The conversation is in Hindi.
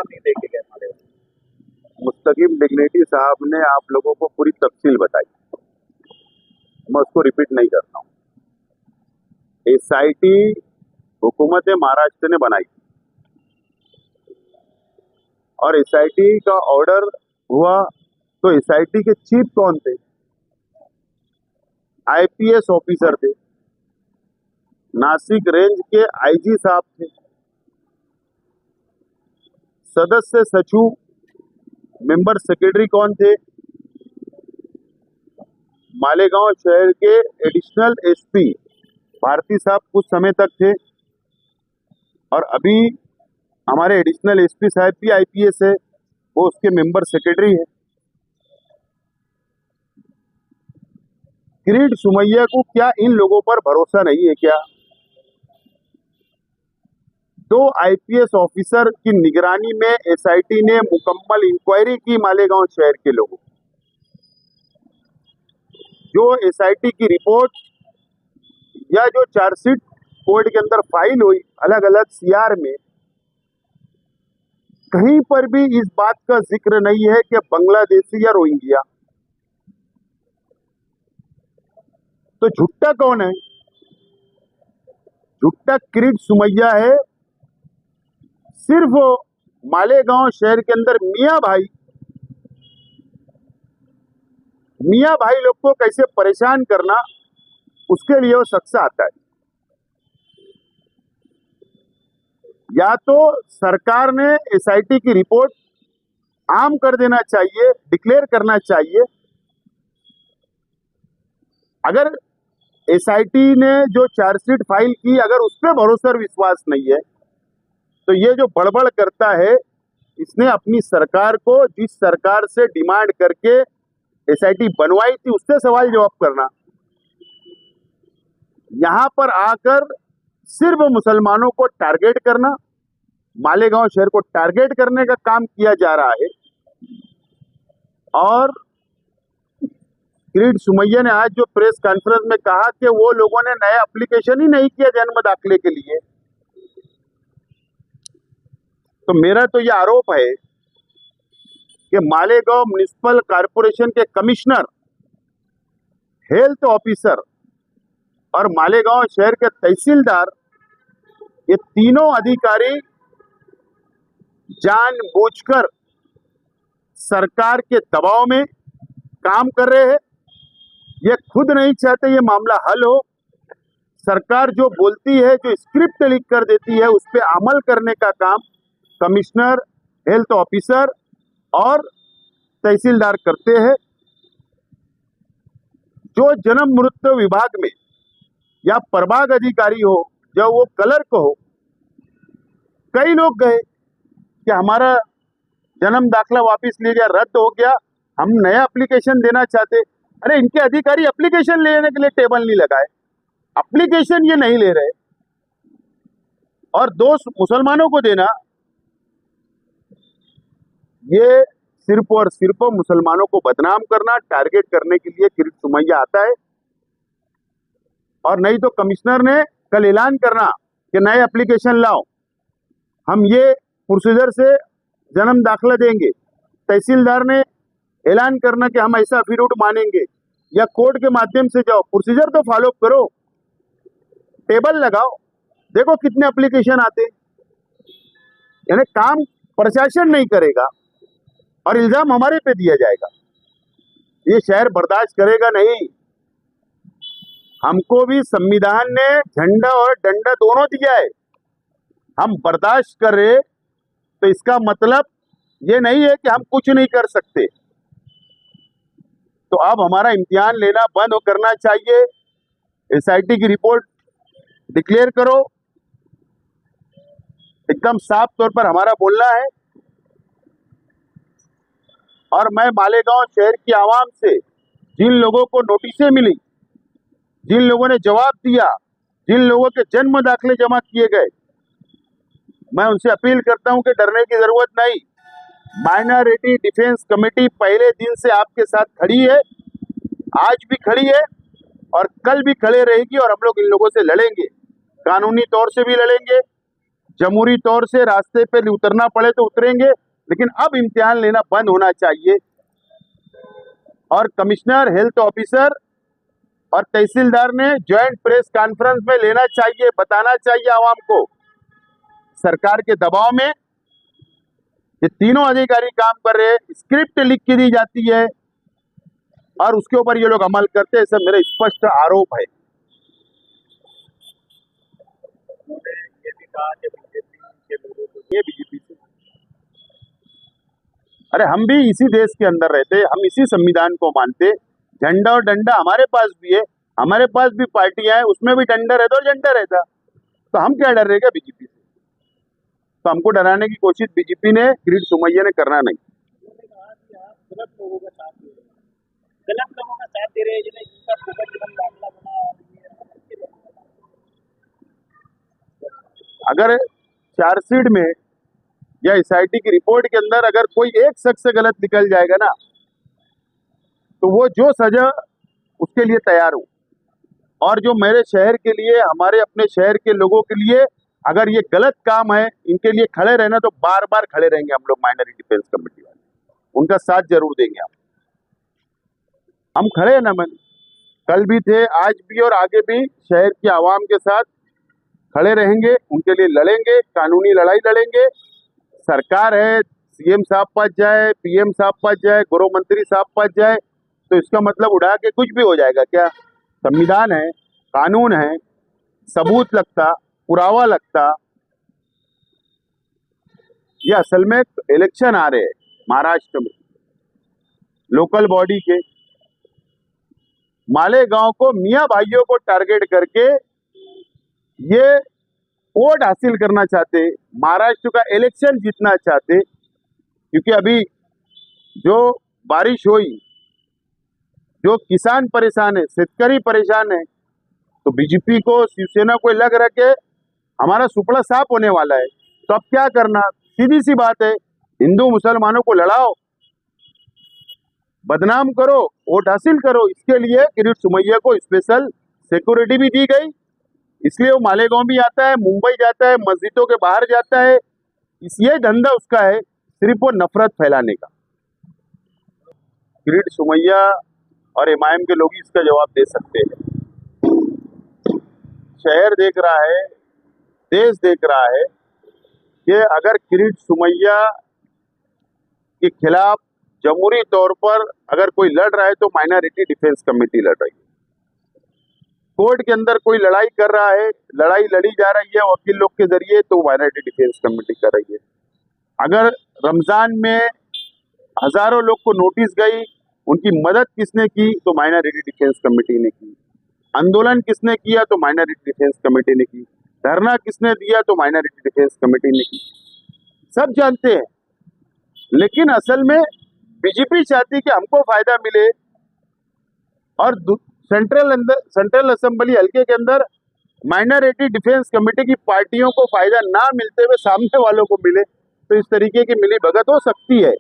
नहीं देखे गए हमारे। मुस्तकीम डिग्निटी साहब ने आप लोगों को पूरी तफसील बताई, मैं उसको रिपीट नहीं करता हूँ। एसआईटी हुकूमत महाराष्ट्र ने बनाई और एसआईटी का ऑर्डर हुआ तो एसआईटी के चीफ कौन थे? आईपीएस ऑफिसर थे, नासिक रेंज के आईजी साहब थे। सदस्य सचिव मेंबर सेक्रेटरी कौन थे? मालेगांव शहर के एडिशनल एसपी भारती साहब कुछ समय तक थे, और अभी हमारे एडिशनल एसपी साहब भी आईपीएस है, वो उसके मेंबर सेक्रेटरी है। किरीट सुमैया को क्या इन लोगों पर भरोसा नहीं है क्या? 2 आईपीएस ऑफिसर की निगरानी में एसआईटी ने मुकम्मल इंक्वायरी की मालेगांव शहर के लोगों। जो एसआईटी की रिपोर्ट या जो चार्जशीट कोर्ट के अंदर फाइल हुई अलग अलग सीआर में, कहीं पर भी इस बात का जिक्र नहीं है कि बांग्लादेशी या रोहिंग्या। तो झुट्टा कौन है? झुट्टा किरीट सुमैया है। सिर्फ मालेगांव शहर के अंदर मियां भाई लोग को कैसे परेशान करना, उसके लिए वो शख्स आता है। या तो सरकार ने एसआईटी की रिपोर्ट आम कर देना चाहिए, डिक्लेयर करना चाहिए। अगर एसआईटी ने जो चार्जशीट फाइल की, अगर उस पर भरोसा और विश्वास नहीं है, तो ये जो बड़बड़ करता है, इसने अपनी सरकार को, जिस सरकार से डिमांड करके एसआईटी बनवाई थी, उससे सवाल जवाब करना। यहां पर आकर सिर्फ मुसलमानों को टारगेट करना, मालेगांव शहर को टारगेट करने का काम किया जा रहा है। और किरीट सुमैया ने आज जो प्रेस कॉन्फ्रेंस में कहा कि वो लोगों ने नया एप्लीकेशन ही नहीं किया जन्म दाखिले के लिए, तो मेरा तो यह आरोप है कि मालेगांव म्युनिसिपल कॉर्पोरेशन के कमिश्नर, हेल्थ ऑफिसर और मालेगांव शहर के तहसीलदार, ये तीनों अधिकारी जानबूझकर सरकार के दबाव में काम कर रहे हैं। ये खुद नहीं चाहते ये मामला हल हो। सरकार जो बोलती है, जो स्क्रिप्ट लिख कर देती है, उस पर अमल करने का काम कमिश्नर, हेल्थ ऑफिसर और तहसीलदार करते हैं। जो जन्म मृत्यु विभाग में या प्रभाग अधिकारी हो, जब वो क्लर्क हो, कई लोग गए कि हमारा जन्म दाखला वापस ले गया, रद्द हो गया, हम नया एप्लीकेशन देना चाहते। अरे इनके अधिकारी एप्लीकेशन लेने के लिए टेबल नहीं लगाए, एप्लीकेशन ये नहीं ले रहे, और दोष मुसलमानों को देना, ये सिर्फ और सिर्फ मुसलमानों को बदनाम करना, टारगेट करने के लिए किरीट सुमैया आता है। और नहीं तो कमिश्नर ने कल ऐलान करना कि नए एप्लीकेशन लाओ, हम ये प्रोसीजर से जन्म दाखला देंगे। तहसीलदार ने ऐलान करना कि हम ऐसा एफिडेविट मानेंगे, या कोर्ट के माध्यम से जाओ, प्रोसीजर तो फॉलो करो, टेबल लगाओ, देखो कितने एप्लीकेशन आते। यानी काम प्रशासन नहीं करेगा और इल्जाम हमारे पे दिया जाएगा। ये शहर बर्दाश्त करेगा नहीं। हमको भी संविधान ने झंडा और डंडा दोनों दिया है, हम बर्दाश्त कर रहे, तो इसका मतलब ये नहीं है कि हम कुछ नहीं कर सकते। तो अब हमारा इम्तिहान लेना बंद करना चाहिए। एसआईटी की रिपोर्ट डिक्लेयर करो, एकदम साफ तौर पर हमारा बोलना है। और मैं मालेगांव शहर की आवाम से, जिन लोगों को नोटिसें मिली, जिन लोगों ने जवाब दिया, जिन लोगों के जन्म दाखले जमा किए गए, मैं उनसे अपील करता हूं कि डरने की जरूरत नहीं। माइनॉरिटी डिफेंस कमेटी पहले दिन से आपके साथ खड़ी है, आज भी खड़ी है और कल भी खड़े रहेगी। और हम लोग इन लोगों से लड़ेंगे, कानूनी तौर से भी लड़ेंगे, जमहूरी तौर से रास्ते पे उतरना पड़े तो उतरेंगे, लेकिन अब इम्तिहान लेना बंद होना चाहिए। और कमिश्नर, हेल्थ ऑफिसर और तहसीलदार ने ज्वाइंट प्रेस कॉन्फ्रेंस में लेना चाहिए, बताना चाहिए आवाम को। सरकार के दबाव में ये तीनों अधिकारी काम कर रहे हैं, स्क्रिप्ट लिख के दी जाती है और उसके ऊपर ये लोग अमल करते हैं, ऐसा मेरा स्पष्ट आरोप है। ये भी कहा कि बीजेपी के लोगों को ये बीजेपी से, अरे हम भी इसी देश के अंदर रहते, हम इसी संविधान को मानते। झंडा और डंडा हमारे पास भी है, हमारे पास भी पार्टियां हैं, उसमें भी डंडा रहता और झंडा रहता, तो हम क्या डर रहे क्या बीजेपी से? तो हमको डराने की कोशिश बीजेपी ने, किरीट सोमैया ने करना नहीं। उन्होंने कहा कि आप गलत लोगों का साथ दे रहे हैं, गलत लोगों का साथ दे रहे हैं, जिन्हें इनका पुनर्जन्म मामला बना। अगर चार्जशीट में या एसआईटी की रिपोर्ट के अंदर अगर कोई एक शख्स गलत निकल जाएगा ना, तो वो जो सजा उसके लिए तैयार हूं। और जो मेरे शहर के लिए, हमारे अपने शहर के लोगों के लिए अगर ये गलत काम है, इनके लिए खड़े रहना, तो बार बार खड़े रहेंगे हम लोग माइनॉरिटी डिफेंस कमेटी वाले, उनका साथ जरूर देंगे हम खड़े हैं ना। मैं कल भी थे, आज भी और आगे भी शहर की आवाम के साथ खड़े रहेंगे, उनके लिए लड़ेंगे, कानूनी लड़ाई लड़ेंगे। सरकार है, सीएम साहब पास जाए, पीएम साहब पास जाए, गृह मंत्री साहब पास जाए, तो इसका मतलब उड़ा के कुछ भी हो जाएगा क्या? संविधान है, कानून है, सबूत लगता, पुरावा लगता। ये असल में इलेक्शन आ रहे हैं महाराष्ट्र में, लोकल बॉडी के। मालेगांव को मियां भाइयों को टारगेट करके ये वोट हासिल करना चाहते, महाराष्ट्र का इलेक्शन जीतना चाहते। क्योंकि अभी जो बारिश हुई, जो किसान परेशान है, शेतकरी परेशान है, तो बीजेपी को, शिवसेना को लग रहा है कि हमारा सुपड़ा साफ होने वाला है। तो अब क्या करना? सीधी सी बात है, हिंदू मुसलमानों को लड़ाओ, बदनाम करो, वोट हासिल करो। इसके लिए किरीट सोमैया को स्पेशल सिक्योरिटी भी दी गई, इसलिए वो मालेगांव भी आता है, मुंबई जाता है, मस्जिदों के बाहर जाता है। ये धंधा उसका है, सिर्फ वो नफरत फैलाने का। किरीट सोमैया और एमआईएम के लोग इसका जवाब दे सकते हैं। शहर देख रहा है, देश देख रहा है कि अगर किरीट सोमैया के खिलाफ जमहूरी तौर पर अगर कोई लड़ रहा है तो माइनॉरिटी डिफेंस कमेटी लड़ रही है। कोर्ट के अंदर कोई लड़ाई कर रहा है, लड़ाई लड़ी जा रही है वकील लोग के जरिए, तो माइनॉरिटी डिफेंस कमेटी कर रही है। अगर रमजान में हजारों लोग को नोटिस गई, उनकी मदद किसने की? तो माइनॉरिटी डिफेंस कमेटी ने की। आंदोलन किसने किया? तो माइनॉरिटी डिफेंस कमेटी ने की। धरना किसने दिया? तो माइनॉरिटी डिफेंस कमेटी ने की। सब जानते हैं, लेकिन असल में बीजेपी चाहती कि हमको फायदा मिले और सेंट्रल असेंबली हल्के के अंदर माइनॉरिटी डिफेंस कमेटी की पार्टियों को फायदा ना मिलते हुए सामने वालों को मिले, तो इस तरीके की मिली भगत हो सकती है।